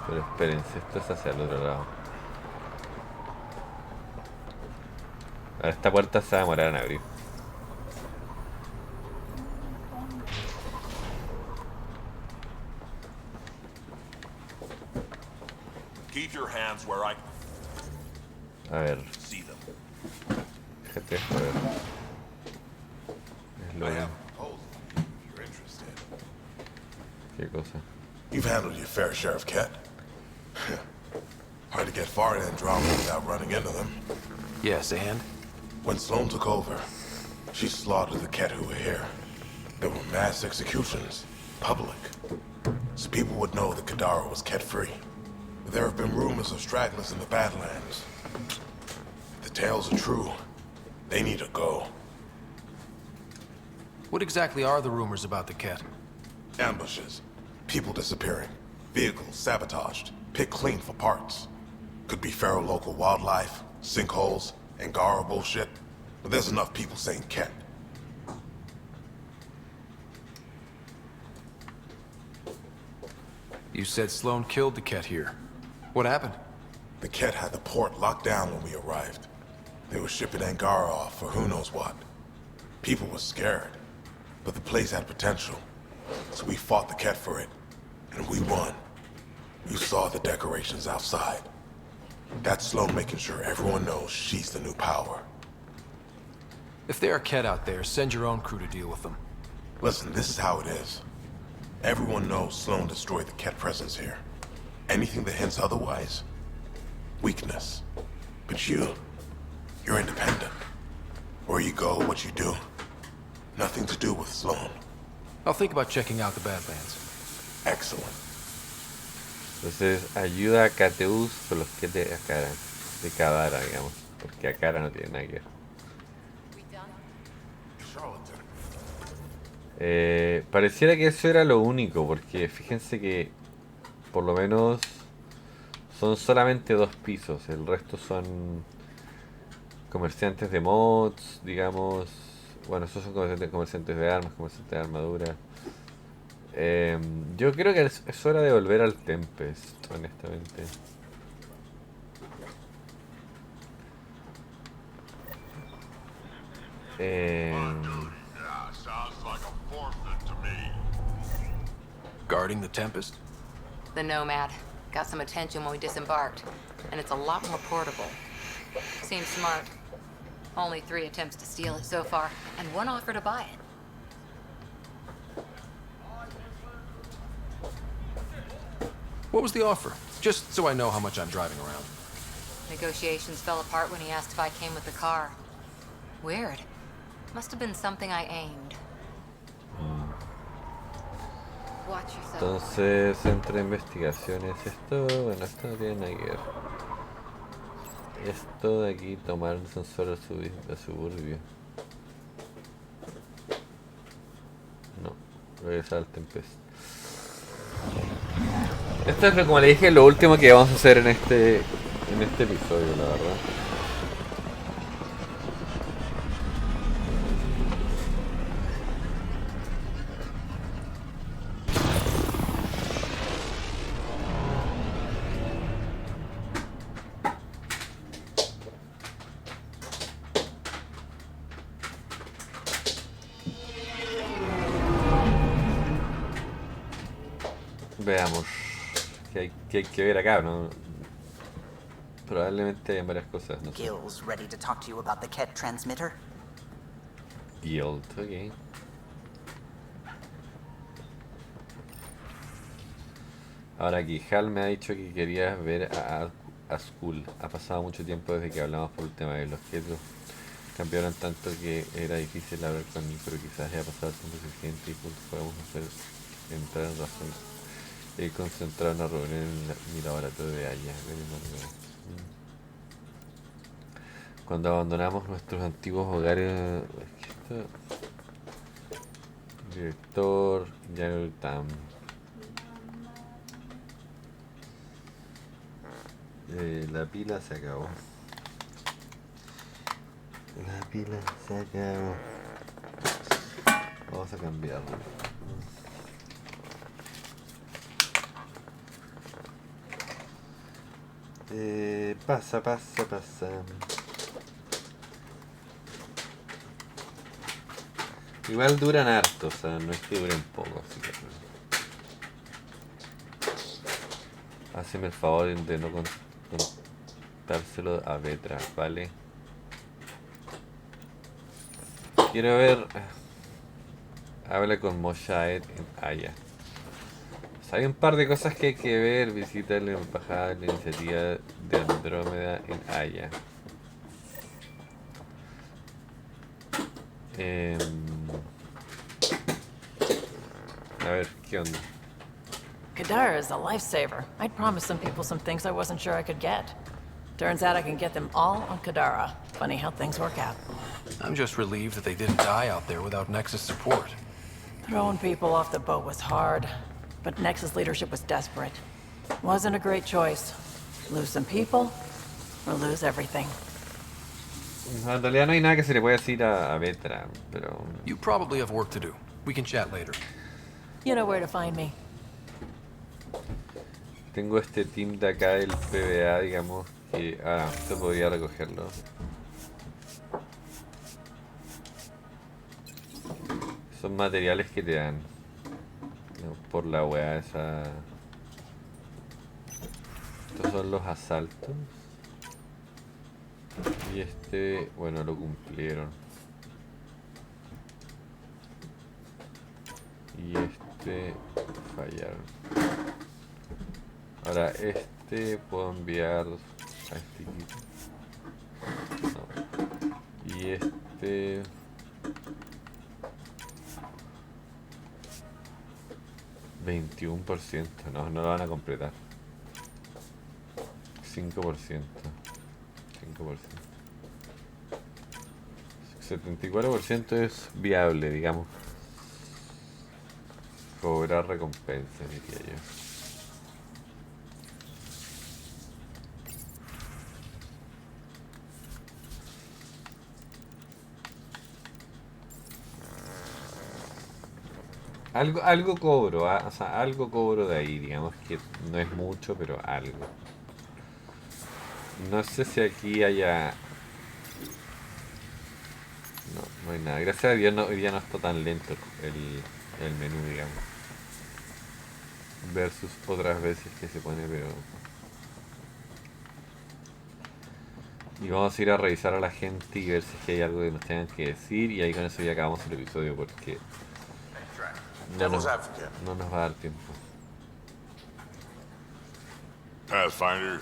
[SPEAKER 1] Pero espérense, esto es hacia el otro lado. Ahora esta puerta se va a demorar en abrir.
[SPEAKER 11] Keep your hands where I
[SPEAKER 1] A ver.
[SPEAKER 11] see them.
[SPEAKER 1] Fíjate esto, a ver. Es lo
[SPEAKER 11] I
[SPEAKER 1] mismo.
[SPEAKER 11] have a proposal if you're interested.
[SPEAKER 1] ¿Qué cosa?
[SPEAKER 11] You've handled your fair share of Ket. Hard to get far in Andromeda without running into them.
[SPEAKER 3] Yes, and?
[SPEAKER 11] When Sloane took over, she slaughtered the Ket who were here. There were mass executions, public. So people would know that Kadara was Ket-free. But there have been rumors of stragglers in the Badlands. If the tales are true, they need to go.
[SPEAKER 3] What exactly are the rumors about the Ket?
[SPEAKER 11] Ambushes, people disappearing, vehicles sabotaged, picked clean for parts. Could be feral local wildlife, sinkholes, Angara bullshit. But there's enough people saying Ket.
[SPEAKER 3] You said Sloane killed the Ket here. What happened?
[SPEAKER 11] The Ket had the port locked down when we arrived. They were shipping Angara off for who knows what. People were scared, but the place had potential. So we fought the Ket for it, and we won. You saw the decorations outside. That's Sloane making sure everyone knows she's the new power.
[SPEAKER 3] If there are Ket out there, send your own crew to deal with them.
[SPEAKER 11] Listen, this is how it is. Everyone knows Sloane destroyed the Ket presence here. Anything that hints otherwise, weakness. But you're independent. Where you go, what you do, nothing to do with Sloane.
[SPEAKER 3] I'll think about checking out the Badlands.
[SPEAKER 11] Excellent.
[SPEAKER 1] Entonces ayuda a Cateus con los que de Akara, de Kadara, digamos, porque Akara no tiene nada que ver. Pareciera que eso era lo único, porque fíjense que por lo menos son solamente 2 pisos, el resto son comerciantes de mods, digamos, bueno, esos son comerciantes de armas, comerciantes de armadura. Yo creo que es hora de volver al Tempest, honestamente.
[SPEAKER 3] Guarding the Tempest?
[SPEAKER 5] The Nomad. Got some attention when we disembarked, and it's a lot more portable. Seems smart. Only 3 attempts to steal it so far, and 1 offer to buy it.
[SPEAKER 3] What was the offer? Just so I know how much I'm driving around.
[SPEAKER 5] Negotiations fell apart when he asked if I came with the car. Weird. Must have been something I aimed. Watch yourself.
[SPEAKER 1] Entonces, entre investigaciones, esto, bueno, esto no tiene nada que ver. Esto de aquí, tomar el sensor de suburbio. No, regresar al Tempest. Esto es, como le dije, lo último que vamos a hacer en este episodio, la verdad. Veamos. ¿Qué hay que ver acá, no? Probablemente hay varias cosas, no sé.
[SPEAKER 12] Gil's ready to talk to you about the Ket transmitter.
[SPEAKER 1] Guild, ok. Ahora aquí, Hal me ha dicho que quería ver a Skull. Ha pasado mucho tiempo desde que hablamos por última vez. Los objetos cambiaron tanto que era difícil hablar con él, pero quizás haya pasado el tiempo suficiente y juntos podemos hacer entrar en razón y concentrar una reunión en mi laboratorio de Aya. Cuando abandonamos nuestros antiguos hogares, director, Janel Tam. La pila se acabó. La pila se acabó. Vamos a cambiarlo. Pasa. Igual duran harto, o sea, no es que duren poco, así que... Haceme el favor de no contárselo a Petra, ¿vale? Quiero ver... Habla con Moshaed en Aya. O sea, hay un par de cosas que hay que ver. Visita la embajada de la iniciativa de Andromeda en Aya. A ver, ¿qué onda?
[SPEAKER 13] Kadara is a lifesaver. I'd promised some people some things I wasn't sure I could get. Turns out I can get them all on Kadara. Funny how things work out.
[SPEAKER 3] I'm just relieved that they didn't die out there without Nexus support.
[SPEAKER 13] Throwing people off the boat was hard, but Nexus leadership was desperate. Wasn't a great choice. Lose some people, or lose everything.
[SPEAKER 1] En realidad no hay nada que se le pueda decir a Petra, pero...
[SPEAKER 3] You probably have work to do. We can chat later.
[SPEAKER 13] You know where to find me.
[SPEAKER 1] Tengo este team de acá del PBA, digamos, que... esto podría recogerlo. Son materiales que te dan, ¿no? Por la weá esa... Estos son los asaltos. Y este, bueno, lo cumplieron. Y este, fallaron. Ahora este puedo enviar a este equipo. No. Y este... ...21%, no lo van a completar. 5%. 74% es viable, digamos. Cobrar recompensas, diría yo. Algo cobro, o sea, algo cobro de ahí, digamos que no es mucho, pero algo. No sé si aquí haya... No hay nada. Gracias a Dios hoy día no está tan lento el menú, digamos. Versus otras veces que se pone, pero... Y vamos a ir a revisar a la gente y ver si es que hay algo que nos tengan que decir. Y ahí con eso ya acabamos el episodio porque... No nos va a dar tiempo.
[SPEAKER 6] Pathfinder.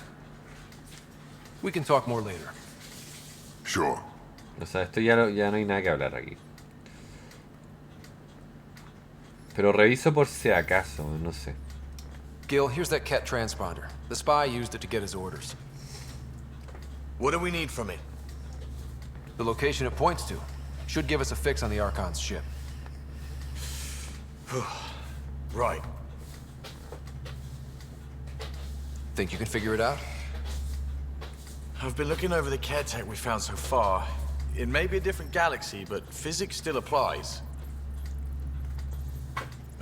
[SPEAKER 3] We can talk more later.
[SPEAKER 6] Sure.
[SPEAKER 1] O sea, esto ya no hay nada que hablar aquí. Pero reviso por si acaso, no sé.
[SPEAKER 3] Gil, here's that Ket transponder. The spy used it to get his orders.
[SPEAKER 7] What do we need from it?
[SPEAKER 3] The location it points to should give us a fix on the Archon's ship.
[SPEAKER 7] Right.
[SPEAKER 3] Think you can figure it out?
[SPEAKER 7] I've been looking over the care tech we found so far. It may be a different galaxy, but physics still applies.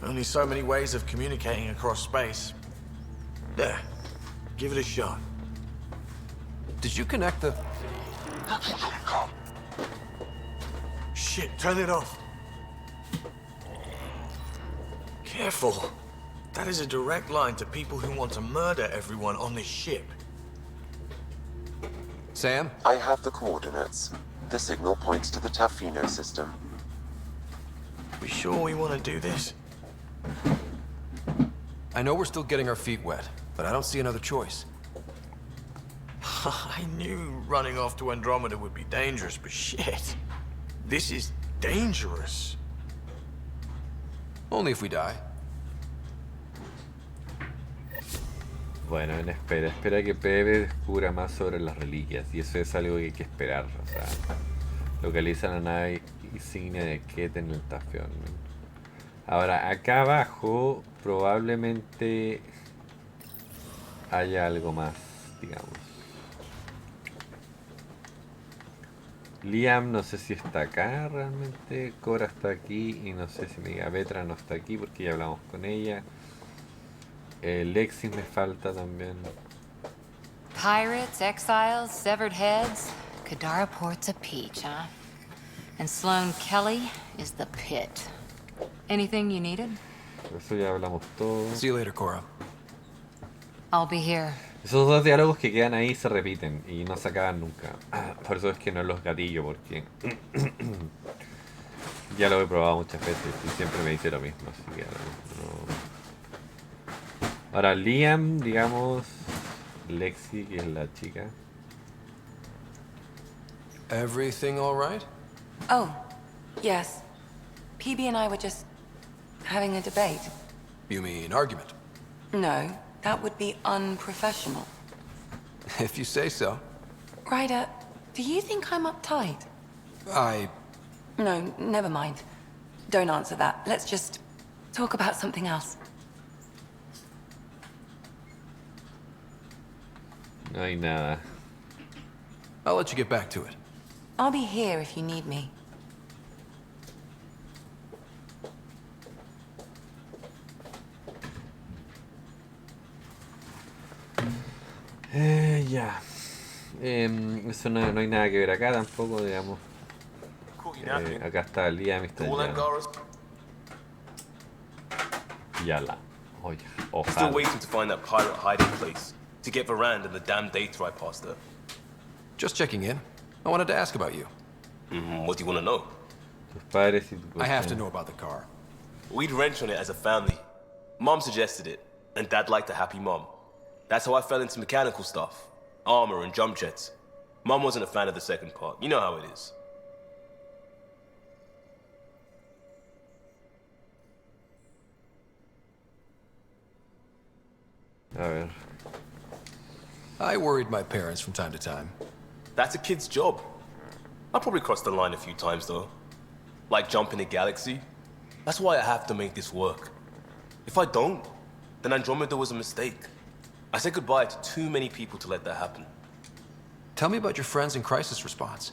[SPEAKER 7] Only so many ways of communicating across space. There. Give it a shot.
[SPEAKER 3] Did you connect the...
[SPEAKER 7] Shit, turn it off. Careful. That is a direct line to people who want to murder everyone on this ship.
[SPEAKER 14] Sam?
[SPEAKER 2] I have the coordinates. The signal points to the Tafino system.
[SPEAKER 7] We sure we want to do this?
[SPEAKER 14] I know we're still getting our feet wet, but I don't see another choice.
[SPEAKER 7] I knew running off to Andromeda would be dangerous, but shit. This is dangerous.
[SPEAKER 14] Only if we die.
[SPEAKER 1] Bueno, espera que Pepe descubra más sobre las reliquias, y eso es algo que hay que esperar. O sea, localiza la nave insignia de Ket en el Tafión. Ahora, acá abajo probablemente haya algo más, digamos. Liam no sé si está acá realmente, Cora está aquí y no sé si Vetra no está aquí porque ya hablamos con ella. Lexi me falta también.
[SPEAKER 5] Pirates, exiles, severed heads. Kadara Port's a peach, huh? And Sloane Kelly is the pit. Anything you needed?
[SPEAKER 1] Eso ya hablamos todo.
[SPEAKER 14] See you later, Cora.
[SPEAKER 5] I'll be here.
[SPEAKER 1] Esos dos diálogos que quedan ahí se repiten y no se acaban nunca. Por eso es que no los gatillo, porque ya lo he probado muchas veces y siempre me dice lo mismo, así que no. Ahora Liam, digamos, Lexi, que es la chica.
[SPEAKER 14] Everything all right?
[SPEAKER 15] Oh, yes. PB and I were just having a debate.
[SPEAKER 14] You mean argument?
[SPEAKER 15] No, that would be unprofessional.
[SPEAKER 14] If you say so.
[SPEAKER 15] Ryder, do you think I'm uptight? No, never mind. Don't answer that. Let's just talk about something else.
[SPEAKER 1] No hay nada.
[SPEAKER 14] I'll let you get back to it.
[SPEAKER 15] I'll be here if you need me.
[SPEAKER 1] Ya. Eso no hay nada que ver acá tampoco, digamos. Acá está Liam, está Yala. Oye, ojalá.
[SPEAKER 16] Still waiting to find that pirate hiding place. To get Varand and the damn data I passed her.
[SPEAKER 14] Just checking in. I wanted to ask about you.
[SPEAKER 16] What do you want to know?
[SPEAKER 14] I have to know about the car.
[SPEAKER 16] We'd wrench on it as a family. Mom suggested it, and Dad liked a happy mom. That's how I fell into mechanical stuff. Armor and jump jets. Mom wasn't a fan of the second part. You know how it is.
[SPEAKER 1] A ver.
[SPEAKER 14] I worried my parents from time to time.
[SPEAKER 16] That's a kid's job. I'll probably cross the line a few times, though. Like jumping a galaxy. That's why I have to make this work. If I don't, then Andromeda was a mistake. I said goodbye to too many people to let that happen.
[SPEAKER 14] Tell me about your friends in crisis response.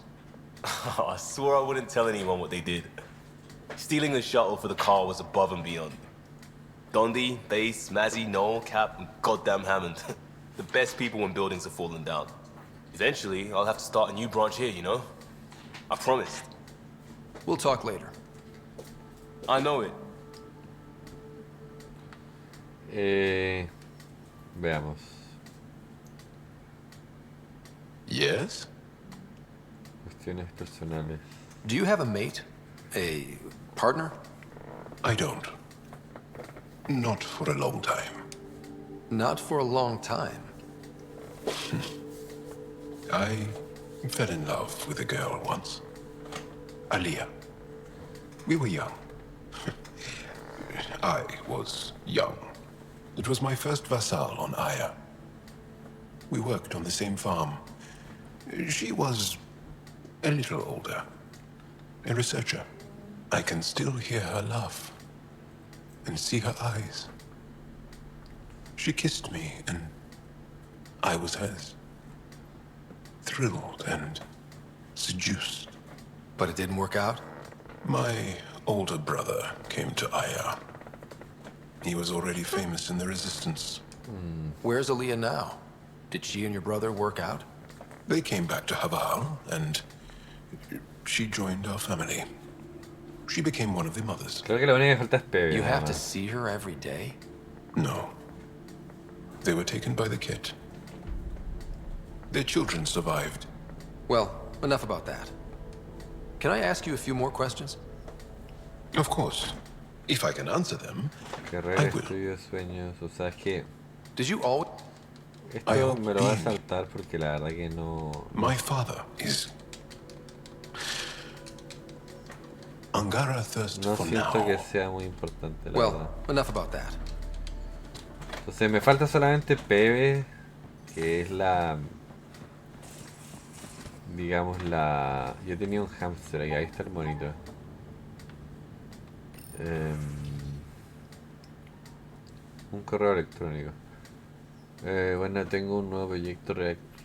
[SPEAKER 16] I swore I wouldn't tell anyone what they did. Stealing the shuttle for the car was above and beyond. Dondi, Base, Mazzy, Noel, Cap, and goddamn Hammond. The best people when buildings are falling down. Eventually, I'll have to start a new branch here, you know? I promised.
[SPEAKER 14] We'll talk later.
[SPEAKER 16] I know it.
[SPEAKER 1] Veamos.
[SPEAKER 4] Yes?
[SPEAKER 1] Cuestiones personales.
[SPEAKER 14] Do you have a mate? A partner?
[SPEAKER 4] I don't. Not for a long time.
[SPEAKER 14] Not for a long time.
[SPEAKER 4] I fell in love with a girl once. Aliyah. We were young. I was young. It was my first vassal on Aya. We worked on the same farm. She was a little older. A researcher. I can still hear her laugh and see her eyes. She kissed me and I was hers. Thrilled and seduced.
[SPEAKER 14] But it didn't work out?
[SPEAKER 4] My older brother came to Aya. He was already famous in the Resistance.
[SPEAKER 14] Where's Aliyah now? Did she and your brother work out?
[SPEAKER 4] They came back to havarl, and she joined our family. She became one of the mothers.
[SPEAKER 1] Creo que la única que falta es Pepe.
[SPEAKER 14] You
[SPEAKER 1] nada
[SPEAKER 14] have to
[SPEAKER 1] más.
[SPEAKER 14] see her every day?
[SPEAKER 4] No. They were taken by the Ket. Their children survived.
[SPEAKER 14] Well, enough about that. Can I ask you a few more questions?
[SPEAKER 4] Of course. If I can answer them,
[SPEAKER 1] Carrera,
[SPEAKER 4] I will.
[SPEAKER 1] estudios, sueños, o sea, es que...
[SPEAKER 14] Did you always...
[SPEAKER 1] Esto me lo voy a saltar porque la verdad que no...
[SPEAKER 4] My father is... Angara thirsts
[SPEAKER 1] No
[SPEAKER 4] for
[SPEAKER 1] siento
[SPEAKER 4] now.
[SPEAKER 1] que sea muy importante, la
[SPEAKER 14] Well,
[SPEAKER 1] verdad.
[SPEAKER 14] enough about that.
[SPEAKER 1] Entonces me falta solamente Pebe, que es la... Digamos la... Yo tenía un hámster aquí, ahí está el monito. Un correo electrónico. Bueno, tengo un nuevo proyecto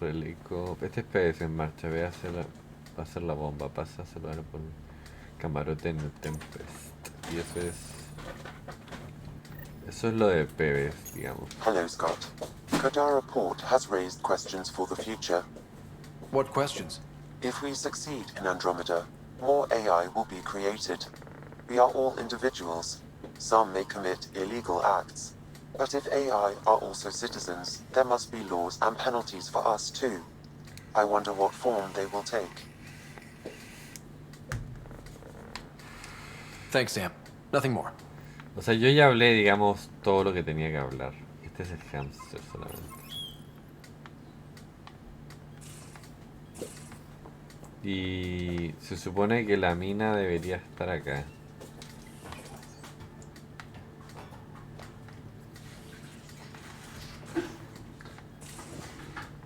[SPEAKER 1] relico. Este es PS en marcha, voy a hacer la bomba, pásaselo por camarote en el tempest. Y eso es lo de PB, digamos.
[SPEAKER 2] Hello, Scott. Kadara Port has raised questions for the future.
[SPEAKER 14] What questions?
[SPEAKER 2] If we succeed in Andromeda, more AI will be created. We are all individuals. Some may commit illegal acts. But if AI are also citizens, there must be laws and penalties for us too. I wonder what form they will take.
[SPEAKER 14] Thanks, Sam. Nothing more.
[SPEAKER 1] O sea, yo ya hablé, digamos, todo lo que tenía que hablar. Este es el hamster solamente. Y se supone que la mina debería estar acá.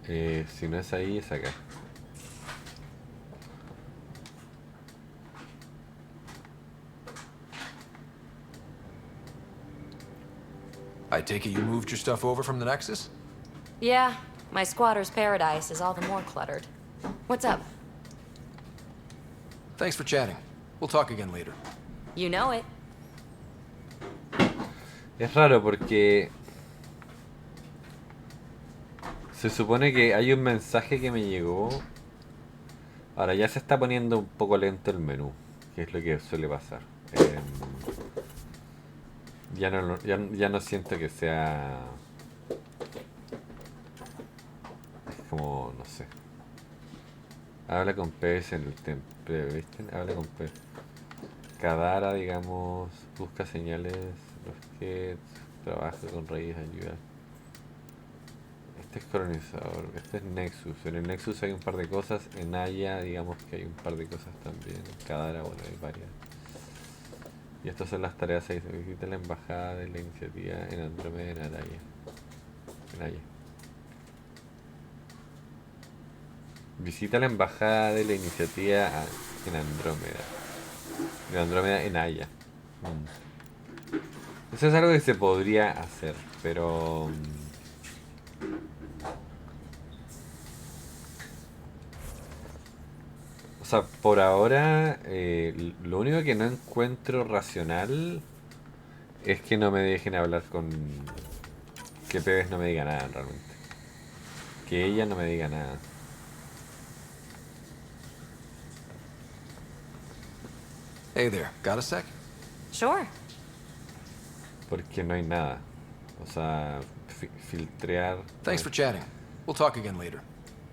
[SPEAKER 1] Si no es ahí, es acá.
[SPEAKER 14] I take it you moved your stuff over from the Nexus?
[SPEAKER 17] Yeah, my squatter's paradise is all the more cluttered. What's up?
[SPEAKER 14] Thanks for chatting. We'll talk again later.
[SPEAKER 17] You know it.
[SPEAKER 1] Es raro porque se supone que hay un mensaje que me llegó. Ahora ya se está poniendo un poco lento el menú, que es lo que suele pasar. Ya no siento que sea... Es como, no sé. Habla con PS en el temple, ¿viste? Habla con PS. Kadara, digamos, busca señales, los que trabaja con raíz, ayuda. Este es colonizador, este es Nexus. En el Nexus hay un par de cosas, en Aya digamos que hay un par de cosas también. En Kadara, bueno, hay varias. Y estas son las tareas 6. Visita la embajada de la iniciativa en Andromeda en Araya. En Aya. Visita la embajada de la iniciativa en Andrómeda. En Andrómeda en Aya. Eso es algo que se podría hacer, pero... O sea, por ahora, lo único que no encuentro racional es que no me dejen hablar con... Que Pebes no me diga nada, realmente. Que ella no me diga nada.
[SPEAKER 14] Hey there, got a sec?
[SPEAKER 17] Sure.
[SPEAKER 1] Porque no hay nada. O sea, filtrear...
[SPEAKER 14] Thanks for chatting. We'll talk again later.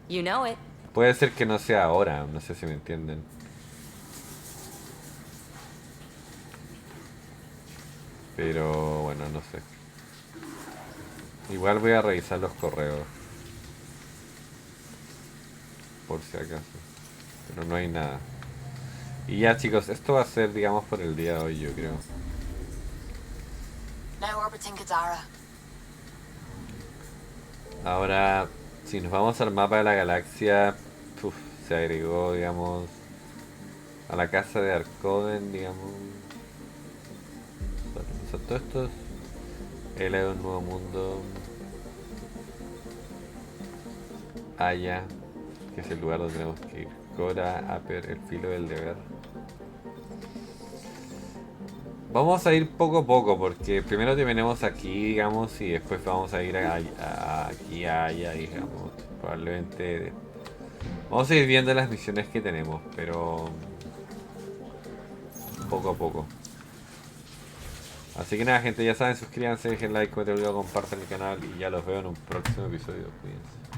[SPEAKER 17] You know it.
[SPEAKER 1] Puede ser que no sea ahora, no sé si me entienden. Pero bueno, no sé. Igual voy a revisar los correos. Por si acaso. Pero no hay nada. Y ya chicos, esto va a ser, digamos, por el día de hoy, yo creo.
[SPEAKER 18] No orbiting Kadara.
[SPEAKER 1] Ahora, si nos vamos al mapa de la galaxia, se agregó, digamos, a la casa de Arcoden, digamos. O sea, todo esto es el de un nuevo mundo. Aya, que es el lugar donde tenemos que ir. Cora, Aper, el filo del deber. Vamos a ir poco a poco, porque primero terminemos aquí, digamos, y después vamos a ir aquí a allá, digamos. Probablemente vamos a ir viendo las misiones que tenemos, pero poco a poco. Así que nada, gente, ya saben, suscríbanse, dejen like, comenten, compartan el canal y ya los veo en un próximo episodio. Cuídense.